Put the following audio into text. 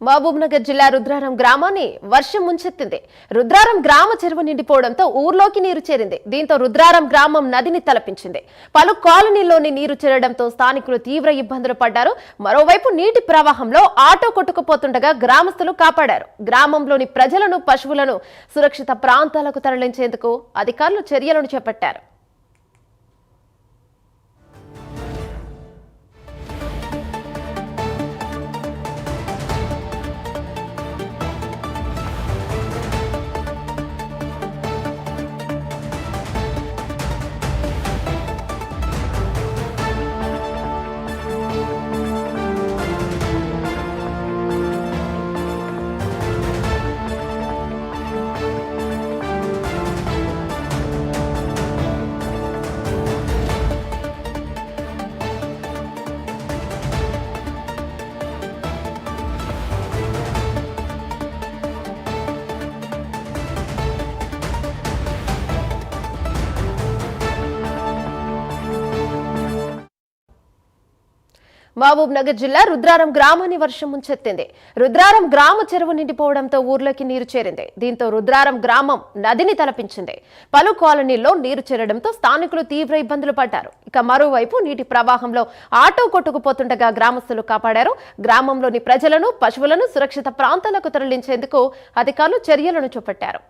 మహబూబ్నగర్ జిల్లా రుద్రారం గ్రామాన్ని వర్షం ముంచెత్తింది. రుద్రారం గ్రామ చెరువు నిండిపోవడంతో ఊర్లోకి నీరు చేరింది. దీంతో రుద్రారం గ్రామం నదిని తలపించింది. పలు కాలనీల్లోని నీరు చేరడంతో స్థానికులు తీవ్ర ఇబ్బందులు పడ్డారు. మరోవైపు నీటి ప్రవాహంలో ఆటో కొట్టుకుపోతుండగా గ్రామస్తులు కాపాడారు. గ్రామంలోని ప్రజలను, పశువులను సురక్షిత ప్రాంతాలకు తరలించేందుకు అధికారులు చర్యలను చేపట్టారు. మహబూబ్నగర్ జిల్లా రుద్రారం గ్రామాన్ని వర్షం ముంచెత్తింది. రుద్రారం గ్రామ చెరువు నిండిపోవడంతో ఊర్లోకి నీరు చేరింది. దీంతో రుద్రారం గ్రామం నదిని తలపించింది. పలు కాలనీల్లో నీరు చేరడంతో స్థానికులు తీవ్ర ఇబ్బందులు పడ్డారు. ఇక మరోవైపు నీటి ప్రవాహంలో ఆటో కొట్టుకుపోతుండగా గ్రామస్తులు కాపాడారు. గ్రామంలోని ప్రజలను, పశువులను సురక్షిత ప్రాంతాలకు తరలించేందుకు అధికారులు చర్యలను చేపట్టారు.